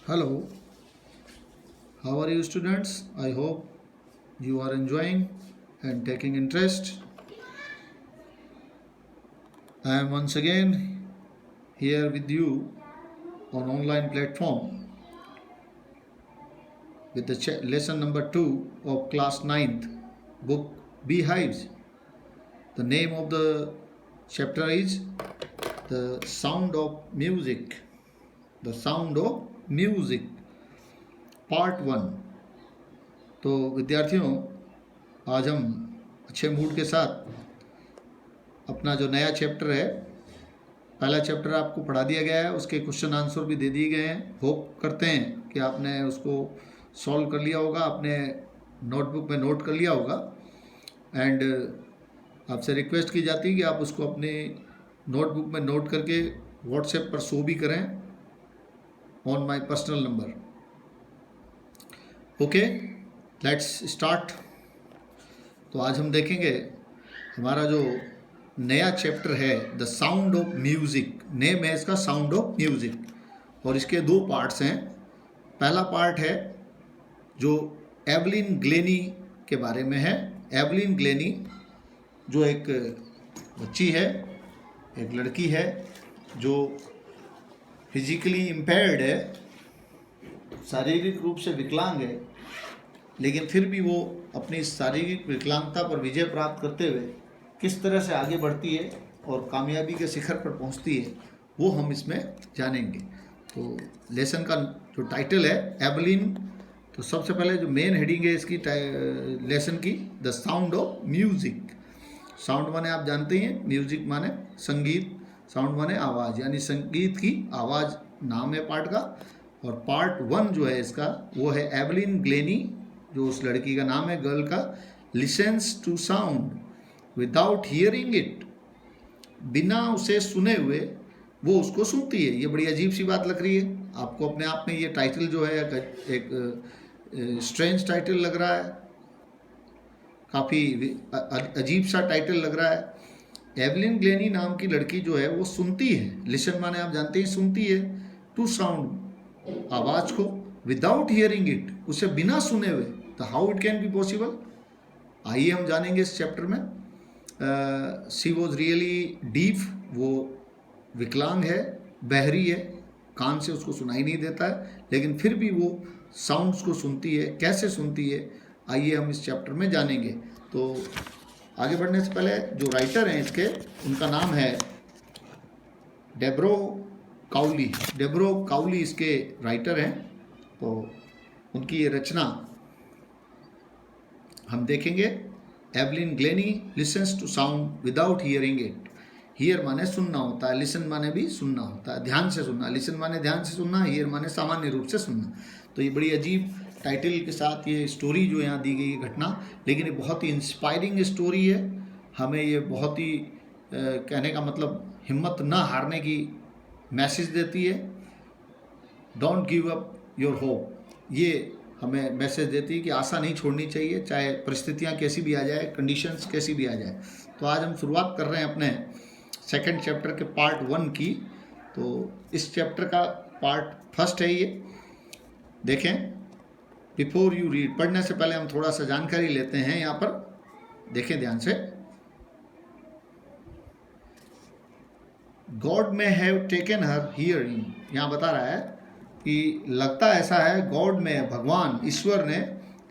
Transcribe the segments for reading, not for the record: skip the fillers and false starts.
Hello, how are you, students? I hope you are enjoying and taking interest. I am once again here with you on online platform with the lesson number 2 of class 9th book Beehives. The name of the chapter is The Sound of Music. The Sound of Music Part 1. तो विद्यार्थियों, आज हम अच्छे mood के साथ अपना जो नया चैप्टर है, पहला चैप्टर आपको पढ़ा दिया गया है, उसके क्वेश्चन आंसर भी दे दिए गए हैं। होप करते हैं कि आपने उसको सॉल्व कर लिया होगा, अपने नोटबुक में नोट कर लिया होगा। एंड आपसे रिक्वेस्ट की जाती है कि आप उसको अपने नोटबुक में नोट करके व्हाट्सएप पर शो भी करें on my personal number. Okay, let's start. तो आज हम देखेंगे हमारा जो नया चैप्टर है the sound of music. Name है इसका साउंड ऑफ म्यूज़िक और इसके 2 पार्ट्स हैं। पहला पार्ट है जो एवलिन ग्लेनी के बारे में है। एवलिन ग्लेनी जो एक बच्ची है, एक लड़की है जो फिजिकली इम्पेयर्ड है, शारीरिक रूप से विकलांग है, लेकिन फिर भी वो अपनी शारीरिक विकलांगता पर विजय प्राप्त करते हुए किस तरह से आगे बढ़ती है और कामयाबी के शिखर पर पहुंचती है, वो हम इसमें जानेंगे। तो लेसन का जो टाइटल है एवलिन, तो सबसे पहले जो मेन हेडिंग है इसकी लेसन की, the sound of music. Sound माने आप जानते हैं, म्यूज़िक माने संगीत, साउंड माने आवाज़, यानी संगीत की आवाज़ नाम है पार्ट का। और पार्ट 1 जो है इसका वो है एवलिन ग्लेनी, जो उस लड़की का नाम है, गर्ल का, listens to sound without hearing it. बिना उसे सुने हुए वो उसको सुनती है। ये बड़ी अजीब सी बात लग रही है आपको अपने आप में। ये टाइटल जो है एक स्ट्रेंज टाइटल लग रहा है, काफ़ी अजीब सा टाइटल लग रहा है। एवलिन ग्लेनी नाम की लड़की जो है वो सुनती है, लिसन माने आप जानते हैं सुनती है, टू साउंड आवाज़ को, विदाउट हियरिंग इट उसे बिना सुने हुए। तो how it can be possible, आइए हम जानेंगे इस चैप्टर में। शी वॉज रियली डीफ, वो विकलांग है, बहरी है, कान से उसको सुनाई नहीं देता है, लेकिन फिर भी वो साउंड्स को सुनती है। कैसे सुनती है, आइए हम इस चैप्टर में जानेंगे। तो आगे बढ़ने से पहले जो राइटर हैं इसके, उनका नाम है डेब्रो काउली। डेब्रो काउली इसके राइटर हैं। तो उनकी ये रचना हम देखेंगे। Evelyn Glennie listens to sound without hearing it. Hear माने सुनना होता है, लिसन माने भी सुनना होता है, ध्यान से सुनना। लिसन माने ध्यान से सुनना, हियर माने सामान्य रूप से सुनना। तो ये बड़ी अजीब टाइटल के साथ ये स्टोरी जो यहाँ दी गई है घटना, लेकिन ये बहुत ही इंस्पायरिंग स्टोरी है। हमें ये बहुत ही कहने का मतलब हिम्मत ना हारने की मैसेज देती है। Don't give up your hope, ये हमें मैसेज देती है कि आशा नहीं छोड़नी चाहिए, चाहे परिस्थितियाँ कैसी भी आ जाए, कंडीशंस कैसी भी आ जाए। तो आज हम शुरुआत कर रहे हैं अपने सेकंड चैप्टर के पार्ट 1 की। तो इस चैप्टर का पार्ट 1 है ये। देखें, बिफोर यू रीड, पढ़ने से पहले हम थोड़ा सा जानकारी लेते हैं। यहाँ पर देखें ध्यान से। गॉड में हैव टेकन हर हियरिंग, यहाँ बता रहा है कि लगता ऐसा है गॉड में, भगवान ईश्वर ने,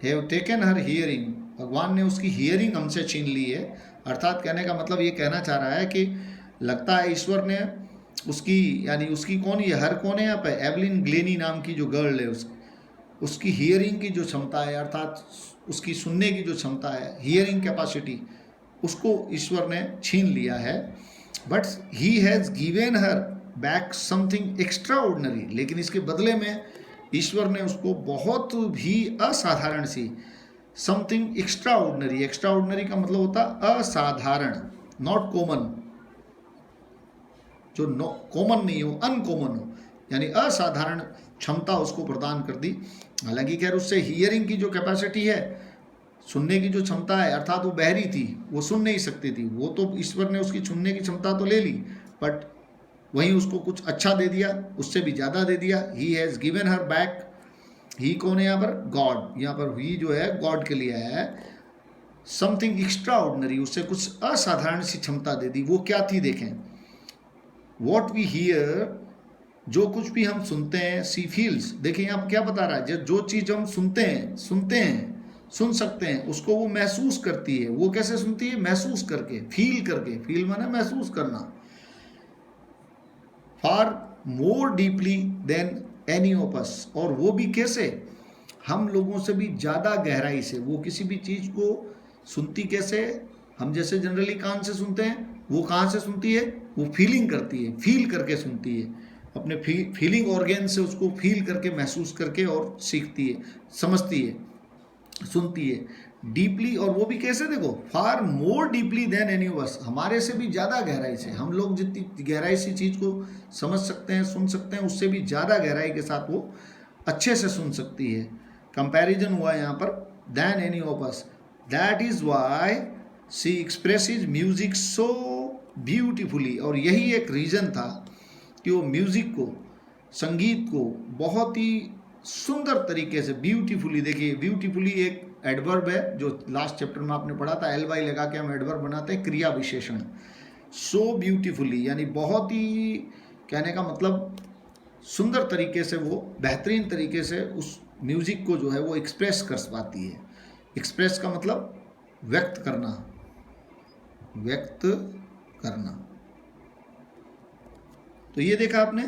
हैव टेकन हर हियरिंग, भगवान ने उसकी हियरिंग हमसे छीन ली है। अर्थात कहने का मतलब ये कहना चाह रहा है कि लगता है ईश्वर ने उसकी, यानी उसकी कौन, ये हर कौन है यहाँ पे, एवलिन ग्लेनी नाम की जो गर्ल है, उसकी हियरिंग की जो क्षमता है, अर्थात उसकी सुनने की जो क्षमता है, हियरिंग कैपेसिटी, उसको ईश्वर ने छीन लिया है। But he has given her back something extra ordinary, लेकिन इसके बदले में ईश्वर ने उसको बहुत भी असाधारण सी, something extraordinary, extraordinary का मतलब होता है असाधारण, नॉट कॉमन, जो कॉमन नहीं हो, अनकॉमन हो, यानी असाधारण क्षमता उसको प्रदान कर दी। हालांकि खैर उससे हियरिंग की जो कैपेसिटी है, सुनने की जो क्षमता है, अर्थात वो बहरी थी, वो सुन नहीं सकती थी, वो तो ईश्वर ने उसकी सुनने की क्षमता तो ले ली, बट वहीं उसको कुछ अच्छा दे दिया, उससे भी ज़्यादा दे दिया। He has given her back. ही कौन है यहाँ पर? गॉड। यहाँ पर ही जो है गॉड के लिए आया है। समथिंग एक्स्ट्रा ऑर्डनरी, उससे कुछ असाधारण सी क्षमता दे दी। वो क्या थी देखें। वॉट वी हियर, जो कुछ भी हम सुनते हैं। सी फील्स, देखिए यहाँ पर क्या बता रहा है, जो चीज़ हम सुनते हैं सुन सकते हैं, उसको वो महसूस करती है। वो कैसे सुनती है? महसूस करके, फील करके। फील माने महसूस करना। Far more deeply than any of us, और वो भी कैसे? हम लोगों से भी ज़्यादा गहराई से। वो किसी भी चीज़ को सुनती कैसे? हम जैसे जनरली कान से सुनते हैं, वो कहाँ से सुनती है? वो फीलिंग करती है, फील करके सुनती है। अपने फीलिंग ऑर्गेन से उसको फील करके, महसूस करके और सीखती है, समझती है, सुनती है डीपली। और वो भी कैसे? देखो, far more deeply than any of us, हमारे से भी ज़्यादा गहराई से। हम लोग जितनी गहराई से चीज़ को समझ सकते हैं, सुन सकते हैं, उससे भी ज़्यादा गहराई के साथ वो अच्छे से सुन सकती है। कंपैरिजन हुआ यहाँ पर, than any of us. That is why she expresses music so beautifully. और यही एक रीज़न था कि वो म्यूज़िक को, संगीत को बहुत ही सुंदर तरीके से, ब्यूटीफुली। देखिए, ब्यूटीफुली एक एडवर्ब है, जो लास्ट चैप्टर में आपने पढ़ा था। एल वाई लगा के हम एडवर्ब बनाते हैं, क्रिया विशेषण। सो ब्यूटीफुली यानी बहुत ही, कहने का मतलब सुंदर तरीके से, वो बेहतरीन तरीके से उस म्यूज़िक को जो है वो एक्सप्रेस कर पाती है। एक्सप्रेस का मतलब व्यक्त करना, व्यक्त करना। तो ये देखा आपने,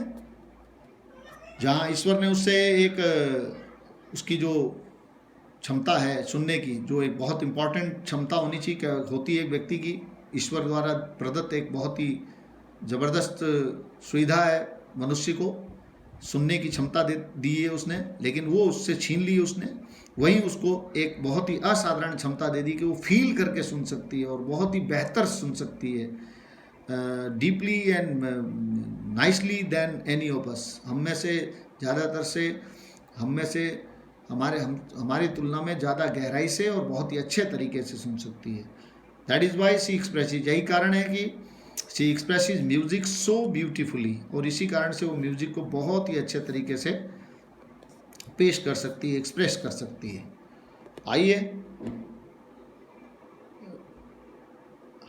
जहाँ ईश्वर ने उससे एक, उसकी जो क्षमता है सुनने की, जो एक बहुत इंपॉर्टेंट क्षमता होनी चाहिए, होती है एक व्यक्ति की, ईश्वर द्वारा प्रदत्त एक बहुत ही ज़बरदस्त सुविधा है मनुष्य को, सुनने की क्षमता दी है उसने, लेकिन वो उससे छीन ली उसने। वहीं उसको एक बहुत ही असाधारण क्षमता दे दी कि वो फील करके सुन सकती है और बहुत ही बेहतर सुन सकती है, deeply and nicely than any of us. हम में से ज़्यादातर से, हम में से हमारी तुलना में ज़्यादा गहराई से और बहुत ही अच्छे तरीके से सुन सकती है। That is why she expresses, यही कारण है कि she expresses music so beautifully, और इसी कारण से वो म्यूजिक को बहुत ही अच्छे तरीके से पेश कर सकती है, एक्सप्रेस कर सकती है। आइए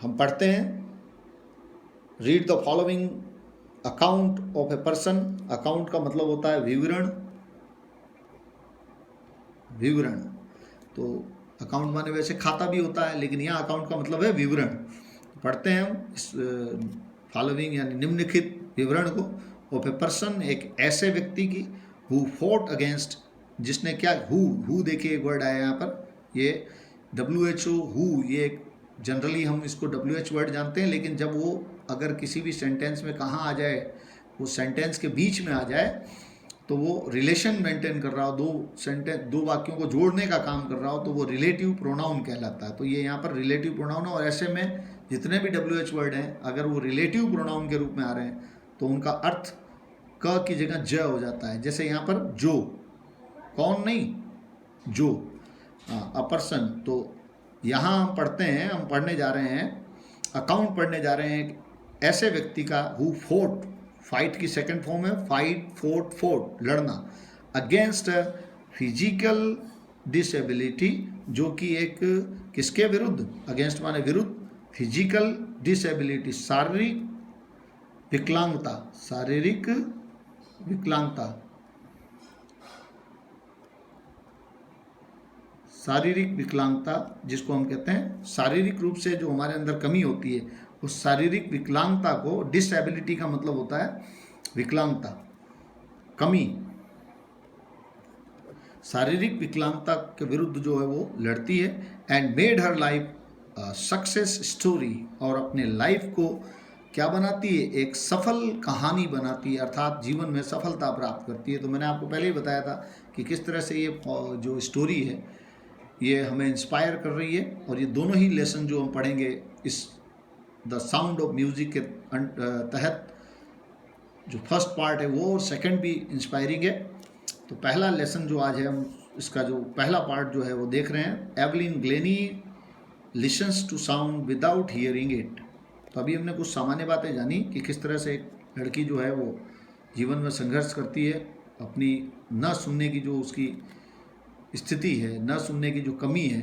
हम पढ़ते हैं। Read the following account of a person. Account का मतलब होता है विवरण, विवरण। तो अकाउंट माने वैसे खाता भी होता है, लेकिन यहाँ अकाउंट का मतलब है विवरण। पढ़ते हैं हम इस फॉलोइंग यानी निम्नलिखित विवरण को। ऑफ ए पर्सन, एक ऐसे व्यक्ति की, हु फॉट अगेंस्ट, जिसने क्या, हु देखिए एक वर्ड आया यहाँ पर, ये WHO, हु, ये जनरली हम इसको WH वर्ड जानते हैं, लेकिन जब वो अगर किसी भी सेंटेंस में कहाँ आ जाए, वो सेंटेंस के बीच में आ जाए, तो वो रिलेशन मेंटेन कर रहा हो, दो वाक्यों को जोड़ने का काम कर रहा हो, तो वो रिलेटिव प्रोनाउन कहलाता है। तो ये यहाँ पर रिलेटिव प्रोनाउन है, और ऐसे में जितने भी WH वर्ड हैं, अगर वो रिलेटिव प्रोनाउन के रूप में आ रहे हैं तो उनका अर्थ क की जगह ज हो जाता है। जैसे यहाँ पर जो, कौन नहीं, जो, अ पर्सन। तो यहाँ हम पढ़ते हैं, हम पढ़ने जा रहे हैं, अकाउंट पढ़ने जा रहे हैं ऐसे व्यक्ति का, हु फोर्ट, फाइट की सेकंड फॉर्म है फाइट, फोर्ट, लड़ना, अगेंस्ट फिजिकल डिसेबिलिटी, जो कि एक किसके विरुद्ध, अगेंस्ट माने विरुद्ध, फिजिकल डिसेबिलिटी, शारीरिक विकलांगता, शारीरिक विकलांगता, शारीरिक विकलांगता, जिसको हम कहते हैं शारीरिक रूप से जो हमारे अंदर कमी होती है, उस शारीरिक विकलांगता को, डिसेबिलिटी का मतलब होता है विकलांगता, कमी, शारीरिक विकलांगता के विरुद्ध जो है वो लड़ती है। And made her life success story, और अपने लाइफ को क्या बनाती है, एक सफल कहानी बनाती है, अर्थात जीवन में सफलता प्राप्त करती है। तो मैंने आपको पहले ही बताया था कि किस तरह से ये जो स्टोरी है ये हमें इंस्पायर कर रही है, और ये दोनों ही लेसन जो हम पढ़ेंगे इस द साउंड ऑफ म्यूजिक के तहत, जो फर्स्ट पार्ट है वो, और सेकंड भी इंस्पायरिंग है। तो पहला लेसन जो आज है, हम इसका जो पहला पार्ट जो है वो देख रहे हैं। Evelyn Glennie listens to sound without hearing it. तो अभी हमने कुछ सामान्य बातें जानी कि किस तरह से लड़की जो है वो जीवन में संघर्ष करती है, अपनी न सुनने की जो उसकी स्थिति है, न सुनने की जो कमी है,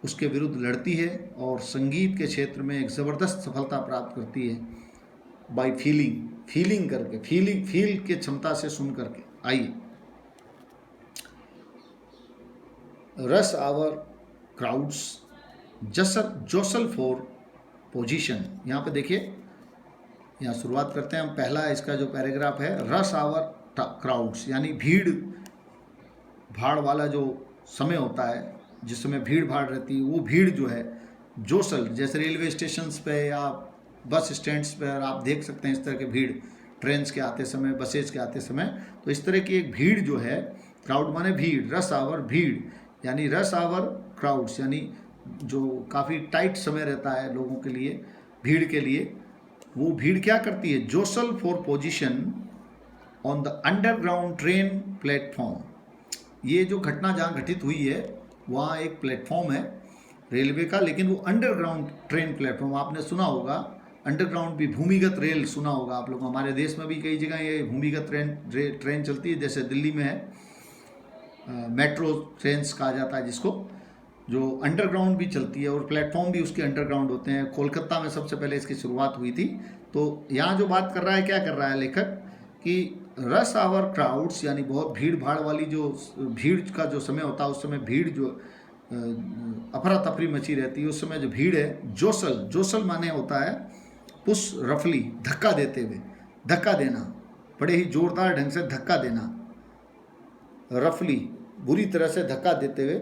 उसके विरुद्ध लड़ती है और संगीत के क्षेत्र में एक ज़बरदस्त सफलता प्राप्त करती है बाय फीलिंग करके, फील के क्षमता से सुन करके। आइए, रस आवर क्राउड्स जोसल फॉर पोजीशन। यहाँ पे देखिए, यहाँ शुरुआत करते हैं हम। पहला इसका जो पैराग्राफ है, रस आवर क्राउड्स, यानी भीड़ भाड़ वाला जो समय होता है, जिस समय भीड़ भाड़ रहती है, वो भीड़ जो है जोसल, जैसे रेलवे स्टेशंस पे या बस स्टैंड्स पर आप देख सकते हैं इस तरह के भीड़, ट्रेन्स के आते समय, बसेज के आते समय, तो इस तरह की एक भीड़ जो है, क्राउड माने भीड़, रस आवर भीड़, यानी रस आवर क्राउड्स, यानी जो काफ़ी टाइट समय रहता है लोगों के लिए, भीड़ के लिए, वो भीड़ क्या करती है, jostle for position on the underground train platform. ये जो घटना जहाँ घटित हुई है, वहाँ एक प्लेटफॉर्म है रेलवे का, लेकिन वो अंडरग्राउंड ट्रेन प्लेटफॉर्म, आपने सुना होगा अंडरग्राउंड भी, भूमिगत रेल सुना होगा आप लोग। हमारे देश में भी कई जगह ये भूमिगत ट्रेन चलती है, जैसे दिल्ली में है मेट्रो ट्रेन्स कहा जाता है जिसको, जो अंडरग्राउंड भी चलती है और प्लेटफॉर्म भी उसके अंडरग्राउंड होते हैं। कोलकाता में सबसे पहले इसकी शुरुआत हुई थी। तो यहाँ जो बात कर रहा है, क्या कर रहा है लेखक, कि रस आवर क्राउड्स, यानी बहुत भीड़ भाड़ वाली जो भीड़ का जो समय होता है, उस समय भीड़ जो अफरा तफरी मची रहती है, उस समय जो भीड़ है, जोसल माने होता है पुश रफली, धक्का देते हुए, धक्का देना, बड़े ही जोरदार ढंग से धक्का देना, रफली बुरी तरह से धक्का देते हुए,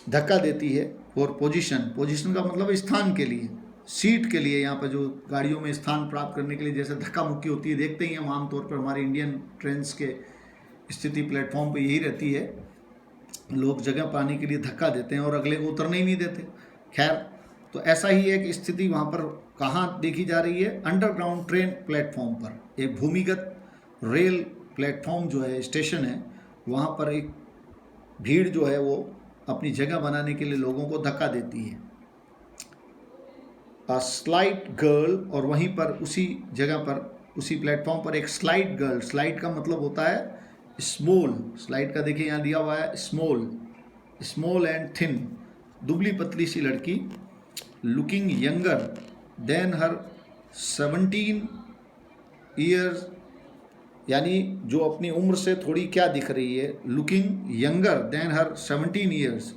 धक्का देती है फॉर पोजीशन का मतलब स्थान के लिए, सीट के लिए, यहाँ पर जो गाड़ियों में स्थान प्राप्त करने के लिए जैसे धक्का मुक्की होती है, देखते ही हम आमतौर पर हमारे इंडियन ट्रेन्स के स्थिति प्लेटफॉर्म पे यही रहती है, लोग जगह पाने के लिए धक्का देते हैं और अगले को उतरने ही नहीं देते। खैर, तो ऐसा ही एक स्थिति वहाँ पर कहाँ देखी जा रही है, अंडरग्राउंड ट्रेन प्लेटफॉर्म पर, एक भूमिगत रेल प्लेटफॉर्म जो है, स्टेशन है, वहाँ पर एक भीड़ जो है वो अपनी जगह बनाने के लिए लोगों को धक्का देती है। अ स्लाइट गर्ल, और वहीं पर उसी जगह पर, उसी प्लेटफॉर्म पर एक स्लाइट गर्ल, स्लाइट का मतलब होता है स्मॉल, स्लाइट का देखिए यहाँ दिया हुआ है स्मॉल एंड थिन, दुबली पतली सी लड़की, लुकिंग यंगर देन हर 17 ईयर्स, यानी जो अपनी उम्र से थोड़ी क्या दिख रही है, लुकिंग यंगर देन हर 17 ईयर्स,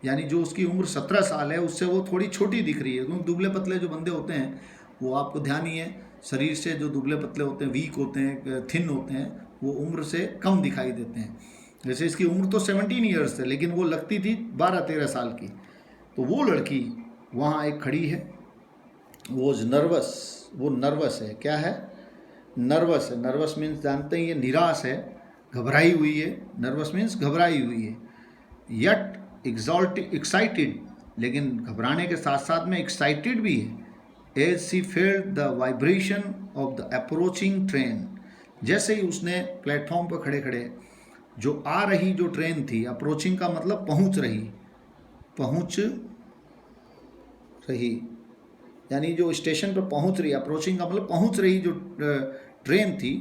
यानी जो उसकी उम्र 17 साल है उससे वो थोड़ी छोटी दिख रही है। क्योंकि दुबले पतले जो बंदे होते हैं, वो आपको ध्यान ही है, शरीर से जो दुबले पतले होते हैं, वीक होते हैं, थिन होते हैं, वो उम्र से कम दिखाई देते हैं। जैसे इसकी उम्र तो 17 ईयर्स है, लेकिन वो लगती थी 12-13 साल की। तो वो लड़की वहाँ एक खड़ी है, वो नर्वस है। क्या है? नर्वस है। नर्वस मीन्स जानते हैं, ये निराश है, घबराई हुई है। नर्वस मीन्स घबराई हुई है। यट एक्साइटेड, लेकिन घबराने के साथ साथ में एक्साइटेड भी है। As she felt the vibration of the approaching train, जैसे ही उसने प्लेटफॉर्म पर खड़े खड़े जो आ रही जो ट्रेन थी, अप्रोचिंग का मतलब पहुंच रही, यानी जो स्टेशन पर पहुंच रही, अप्रोचिंग का मतलब पहुंच रही जो ट्रेन थी,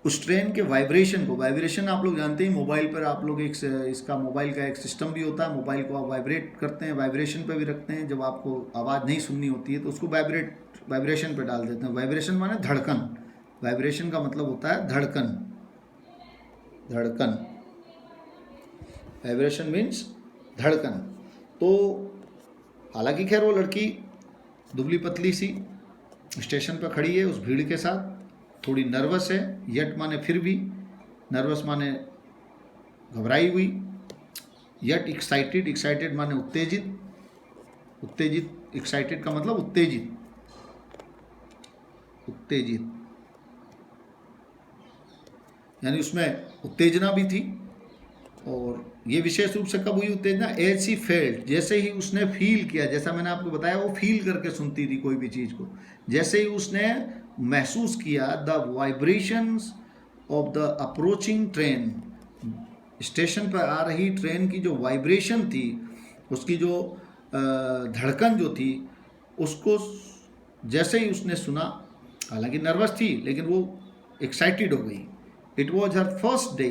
उस ट्रेन के वाइब्रेशन को, वाइब्रेशन आप लोग जानते हैं, मोबाइल पर आप लोग एक इसका मोबाइल का एक सिस्टम भी होता है, मोबाइल को आप वाइब्रेट करते हैं, वाइब्रेशन पर भी रखते हैं, जब आपको आवाज़ नहीं सुननी होती है तो उसको वाइब्रेशन पर डाल देते हैं। वाइब्रेशन माने धड़कन, वाइब्रेशन का मतलब होता है धड़कन। वाइब्रेशन मीन्स धड़कन। तो हालांकि खैर वो लड़की दुबली पतली सी स्टेशन पर खड़ी है उस भीड़ के साथ, थोड़ी नर्वस है। यट माने फिर भी, नर्वस माने घबराई हुई। यट एक्साइटेड माने उत्तेजित, एक्साइटेड का मतलब उत्तेजित, यानी उसमें उत्तेजना भी थी। और ये विशेष रूप से कब हुई उत्तेजना? एज सी फेल्ट, जैसे ही उसने फील किया, जैसा मैंने आपको बताया वो फील करके सुनती थी कोई भी चीज़ को, जैसे ही उसने महसूस किया the vibrations of the approaching train, station पर आ रही ट्रेन की जो वाइब्रेशन थी, उसकी जो धड़कन जो थी, उसको जैसे ही उसने सुना, हालांकि नर्वस थी लेकिन वो एक्साइटेड हो गई। It was her first day,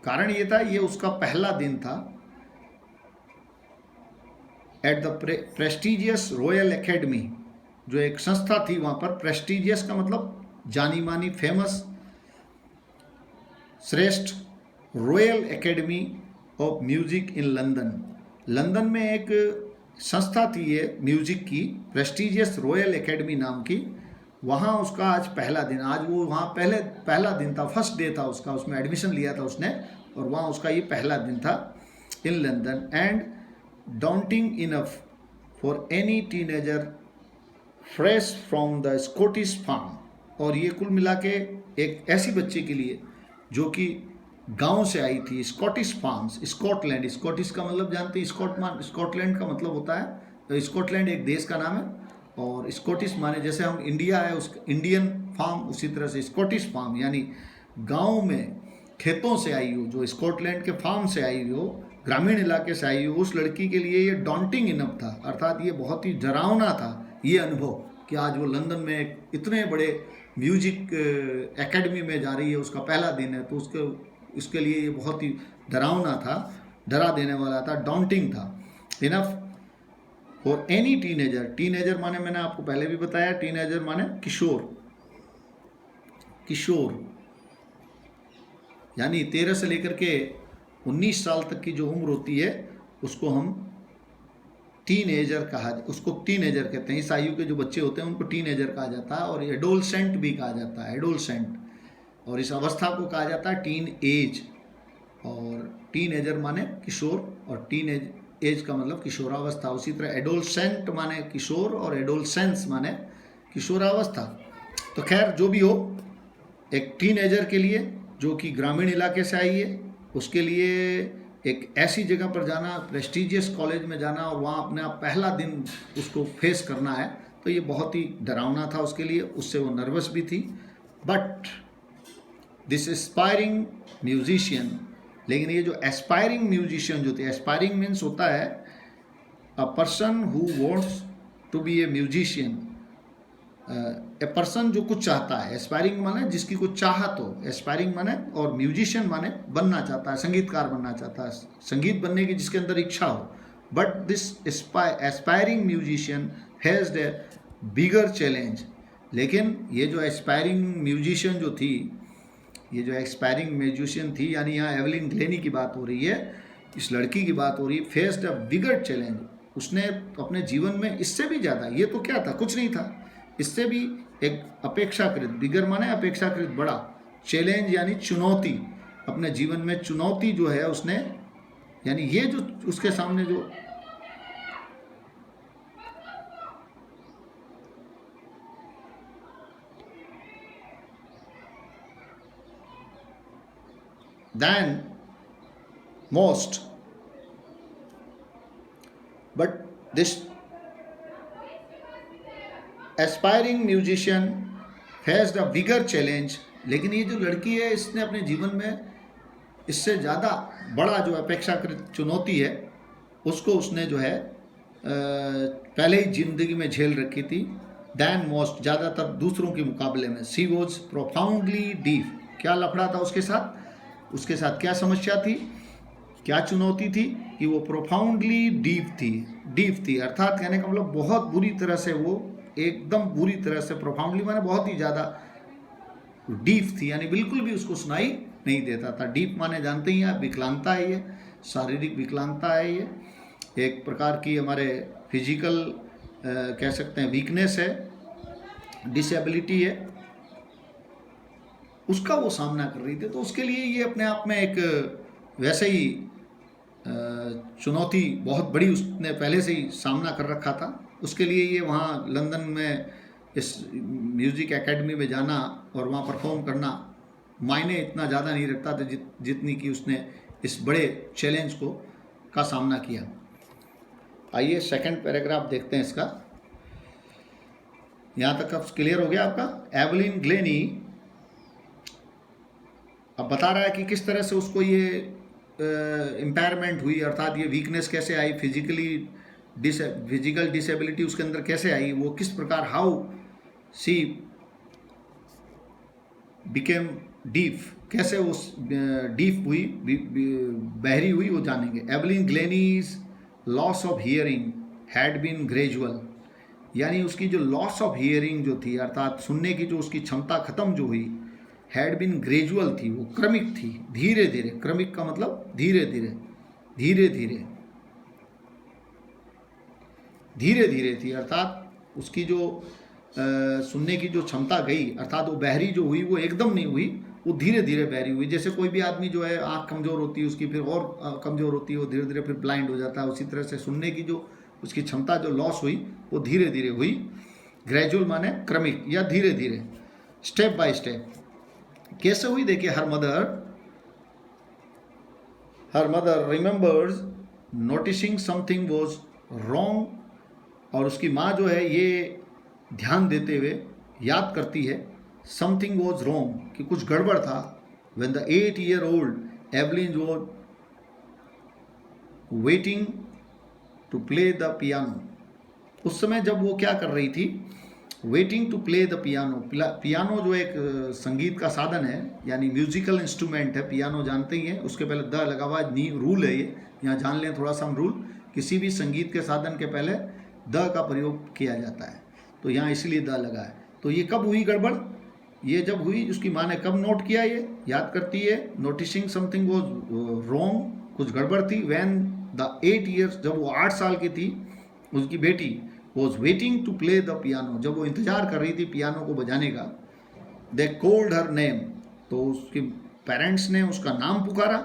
कारण ये था ये उसका पहला दिन था at the prestigious royal academy, जो एक संस्था थी वहाँ पर। प्रेस्टिजियस का मतलब जानी मानी, फेमस, श्रेष्ठ, royal academy of music in London. London में एक संस्था थी ये म्यूजिक की, प्रेस्टिजियस रॉयल एकेडमी नाम की। वहाँ उसका आज पहला दिन, आज वो वहाँ पहला दिन था, फर्स्ट डे था उसका, उसमें एडमिशन लिया था उसने, और वहाँ उसका ये पहला दिन था in London. And daunting enough for any teenager fresh from the Scottish farm। और ये कुल मिला के एक ऐसी बच्ची के लिए जो कि गांव से आई थी, स्कॉटिश फार्म्स, स्कॉटलैंड, स्कॉटिश का मतलब जानते हैं, स्कॉटलैंड का मतलब होता है, तो स्कॉटलैंड एक देश का नाम है, और स्कॉटिश माने जैसे हम इंडिया है उस इंडियन फार्म, उसी तरह से स्कॉटिश फार्म यानी गांव में खेतों से आई हो, जो स्कॉटलैंड के फार्म से आई हो, ग्रामीण इलाके से आई हो, उस लड़की के लिए ये डॉन्टिंग इनफ था, अर्थात ये बहुत ही डरावना था ये अनुभव कि आज वो लंदन में इतने बड़े म्यूजिक एकेडमी में जा रही है, उसका पहला दिन है, तो उसके लिए ये बहुत ही डरावना था, डरा देने वाला था, डॉन्टिंग था enough for any teenager. Teenager माने मैंने आपको पहले भी बताया, टीनेजर माने किशोर, किशोर यानी 13 से लेकर के 19 साल तक की जो उम्र होती है उसको हम टीनेजर उसको टीनेजर कहते हैं। इस आयु के जो बच्चे होते हैं उनको टीनेजर कहा जाता है, और एडोलसेंट भी कहा जाता है, एडोलसेंट, और इस अवस्था को कहा जाता है टीन एज। और टीनेजर माने किशोर, और टीन एज का मतलब किशोरावस्था। उसी तरह एडोलसेंट माने किशोर, और एडोलसेंस माने किशोरावस्था। तो खैर जो भी हो, एक टीनेजर के लिए जो कि ग्रामीण इलाके से आई है, उसके लिए एक ऐसी जगह पर जाना, प्रेस्टिजियस कॉलेज में जाना, और वहाँ अपना पहला दिन उसको फेस करना है, तो ये बहुत ही डरावना था उसके लिए, उससे वो नर्वस भी थी। बट दिस एस्पायरिंग म्यूजिशियन, लेकिन ये जो एस्पायरिंग म्यूजिशियन जो थे, एस्पायरिंग मीन्स होता है a person who wants to be a musician, a person जो कुछ चाहता है। एस्पायरिंग माने जिसकी कुछ चाहत हो, एस्पायरिंग माने, और म्यूजिशियन माने बनना चाहता है, संगीतकार बनना चाहता है, संगीत बनने की जिसके अंदर इच्छा हो। But this aspiring musician has a bigger challenge. लेकिन ये जो एस्पायरिंग म्यूजिशियन जो थी, ये जो एस्पायरिंग म्यूजिशियन थी, यानी यहाँ एवलिन ग्लेनी की बात हो रही है, इस लड़की की बात हो रही है, फेस्ड अ बिगर चैलेंज। उसने अपने जीवन में इससे भी ज़्यादा, ये तो क्या था, कुछ नहीं था, इससे भी एक अपेक्षाकृत, बिगर माने अपेक्षाकृत बड़ा, चैलेंज यानी चुनौती, अपने जीवन में चुनौती जो है उसने, यानी ये जो उसके सामने जो than most, but this aspiring musician faced a bigger challenge. लेकिन ये जो लड़की है, इसने अपने जीवन में इससे ज़्यादा बड़ा जो अपेक्षाकृत चुनौती है उसको उसने जो है पहले ही जिंदगी में झेल रखी थी। दैन मोस्ट, ज़्यादातर दूसरों के मुकाबले में। सी वॉज प्रोफाउंडली डीप। क्या लफड़ा था उसके साथ, उसके साथ क्या समस्या थी, क्या चुनौती थी कि वो प्रोफाउंडली डीप थी, अर्थात कहने का मतलब बहुत बुरी तरह से, वो एकदम बुरी तरह से, प्रोफाउंडली माने बहुत ही ज़्यादा, डीप थी यानी बिल्कुल भी उसको सुनाई नहीं देता था। डीप माने जानते ही हैं, विकलांगता है ये, शारीरिक विकलांगता है ये, एक प्रकार की हमारे फिजिकल कह सकते हैं वीकनेस है, डिसेबिलिटी है, उसका वो सामना कर रही थी। तो उसके लिए ये अपने आप में एक वैसे ही चुनौती बहुत बड़ी उसने पहले से ही सामना कर रखा था। उसके लिए ये वहाँ लंदन में इस म्यूज़िक एकेडमी में जाना और वहाँ परफॉर्म करना मायने इतना ज़्यादा नहीं रखता था जितनी कि उसने इस बड़े चैलेंज को का सामना किया। आइए सेकंड पैराग्राफ देखते हैं इसका। यहाँ तक अब क्लियर हो गया आपका। एवलिन ग्लेनी अब बता रहा है कि किस तरह से उसको ये इम्पेयरमेंट हुई, अर्थात ये वीकनेस कैसे आई, फिजिकली फिजिकल डिसेबिलिटी उसके अंदर कैसे आई, वो किस प्रकार, हाउ सी बिकेम डीफ, कैसे वो डीफ हुई, बहरी हुई, वो जानेंगे। Evelyn Glennie's loss of hearing had been gradual, यानी उसकी जो लॉस ऑफ हियरिंग जो थी, अर्थात सुनने की जो उसकी क्षमता खत्म जो हुई, हैड बीन ग्रेजुअल थी, वो क्रमिक थी, धीरे धीरे। क्रमिक का मतलब धीरे धीरे, धीरे धीरे, धीरे धीरे थी, अर्थात उसकी जो सुनने की जो क्षमता गई, अर्थात वो बहरी जो हुई वो एकदम नहीं हुई, वो धीरे धीरे बहरी हुई। जैसे कोई भी आदमी जो है आँख कमज़ोर होती है उसकी, फिर और कमज़ोर होती है, वो धीरे धीरे फिर ब्लाइंड हो जाता है। उसी तरह से सुनने की जो उसकी क्षमता जो लॉस हुई वो धीरे धीरे हुई। ग्रेजुअल माने क्रमिक या धीरे धीरे, स्टेप बाय स्टेप। कैसे हुई देखिए, her mother remembers noticing something was wrong, और उसकी माँ जो है ये ध्यान देते हुए याद करती है समथिंग वॉज रॉन्ग, कि कुछ गड़बड़ था। When the 8-year-old Evelyn was waiting to play the piano, उस समय जब वो क्या कर रही थी, waiting to play the piano. Piano जो एक संगीत का साधन है, यानी म्यूजिकल इंस्ट्रूमेंट है। पियानो जानते ही हैं, उसके पहले द लगा हुआ रूल है ये, यहाँ जान लें थोड़ा सा हम रूल। किसी भी संगीत के साधन के पहले द का प्रयोग किया जाता है, तो यहाँ इसीलिए द लगा है। तो ये कब हुई गड़बड़, ये जब हुई, उसकी माँ ने कब नोट किया, ये याद करती है, नोटिसिंग समथिंग वॉज रॉन्ग, कुछ गड़बड़ थी। व्हेन द 8 years, जब वो 8 साल की थी, उसकी बेटी was waiting to play the piano, जब वो इंतजार कर रही थी पियानो को बजाने का। दे कॉल्ड हर नेम, तो उसके पेरेंट्स ने उसका नाम पुकारा।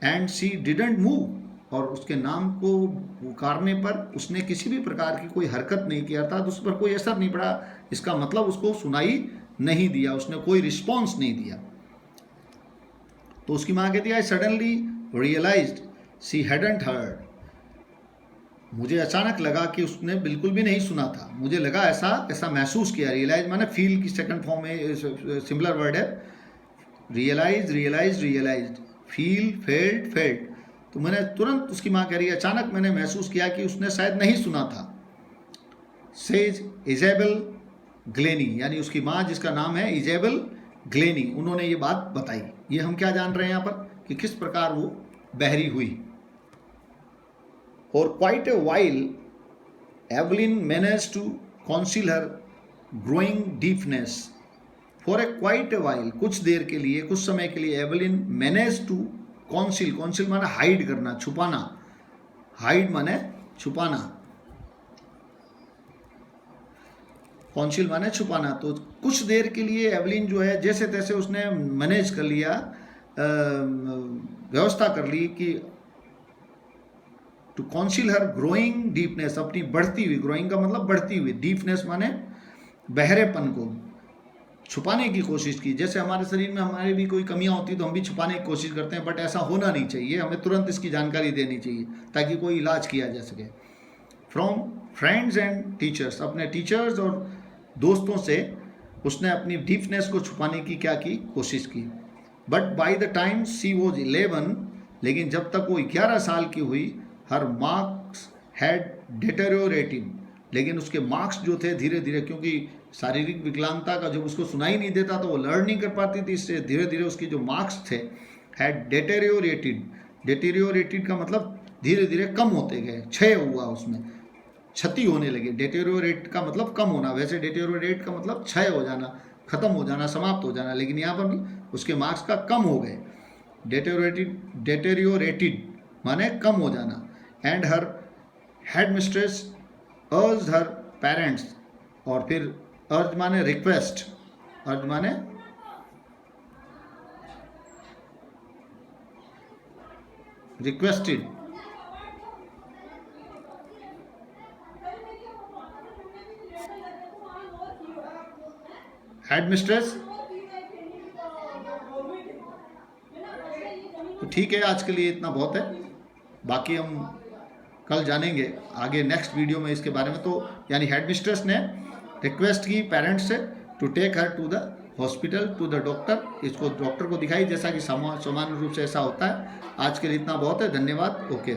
एंड शी डिडंट मूव, और उसके नाम को पुकारने पर उसने किसी भी प्रकार की कोई हरकत नहीं की, अर्थात उस पर कोई असर नहीं पड़ा। इसका मतलब उसको सुनाई नहीं दिया, उसने कोई रिस्पॉन्स नहीं दिया। तो उसकी माँ कहती है, I suddenly realised she hadn't heard, मुझे अचानक लगा कि उसने बिल्कुल भी नहीं सुना था। मुझे लगा, ऐसा महसूस किया। रियलाइज माने फील की सेकंड फॉर्म में सिमिलर वर्ड है। Realised, feel, felt. तो मैंने तुरंत, उसकी माँ कह रही है, अचानक मैंने महसूस किया कि उसने शायद नहीं सुना था। सेज इजेबल ग्लेनी, यानी उसकी माँ जिसका नाम है इजेबल ग्लेनी, उन्होंने ये बात बताई। ये हम क्या जान रहे हैं यहाँ पर, कि किस प्रकार वो बहरी हुई। और quite a while Evelyn manage to conceal her growing deepness. For a quite a while, कुछ देर के लिए, कुछ समय के लिए, एवलिन मैनेज टू कॉन्सील माने हाइड करना, छुपाना। हाइड माने छुपाना, कॉन्सील माने छुपाना। तो कुछ देर के लिए एवलिन जो है जैसे तैसे उसने मैनेज कर लिया, व्यवस्था कर ली कि to conceal her growing deepness, अपनी बढ़ती हुई, ग्रोइंग का मतलब बढ़ती हुई, डीपनेस माने बहरेपन को छुपाने की कोशिश की। जैसे हमारे शरीर में हमारी भी कोई कमियां होती तो हम भी छुपाने की कोशिश करते हैं, बट ऐसा होना नहीं चाहिए। हमें तुरंत इसकी जानकारी देनी चाहिए ताकि कोई इलाज किया जा सके। फ्रॉम फ्रेंड्स एंड टीचर्स, अपने टीचर्स और दोस्तों से उसने अपनी डीपनेस को छुपाने की क्या की, कोशिश की। But by the time she was 11, लेकिन जब तक वो 11 साल की हुई, हर मार्क्स हैड डिटेरियोरेटेड, लेकिन उसके मार्क्स जो थे धीरे धीरे, क्योंकि शारीरिक विकलांगता का जब उसको सुनाई नहीं देता तो वो लर्न नहीं कर पाती थी, इससे धीरे धीरे उसके जो मार्क्स थे हैड डिटेरियोरेटेड। डिटेरियोरेटेड का मतलब धीरे धीरे कम होते गए, क्षय हुआ, उसमें क्षति होने लगी। डिटेरियोरेट का मतलब कम होना, वैसे डिटेरियोरेट का मतलब क्षय हो जाना, खत्म हो जाना, समाप्त हो जाना, लेकिन यहाँ पर उसके मार्क्स का कम हो गए। डिटेरियोरेटेड माने कम हो जाना। एंड हर हेड मिस्ट्रेस अर्ज हर पेरेंट्स, और फिर अर्ज माने रिक्वेस्ट, अर्ज माने रिक्वेस्टेड, हेड मिस्ट्रेस। तो ठीक है, आज के लिए इतना बहुत है, बाकी हम कल जानेंगे आगे नेक्स्ट वीडियो में इसके बारे में। तो यानी हेड मिस्ट्रेस ने रिक्वेस्ट की पेरेंट्स से to take her to the hospital, to the doctor, इसको डॉक्टर को दिखाई, जैसा कि सामान्य रूप से ऐसा होता है। आज के लिए इतना बहुत है, धन्यवाद, ओके।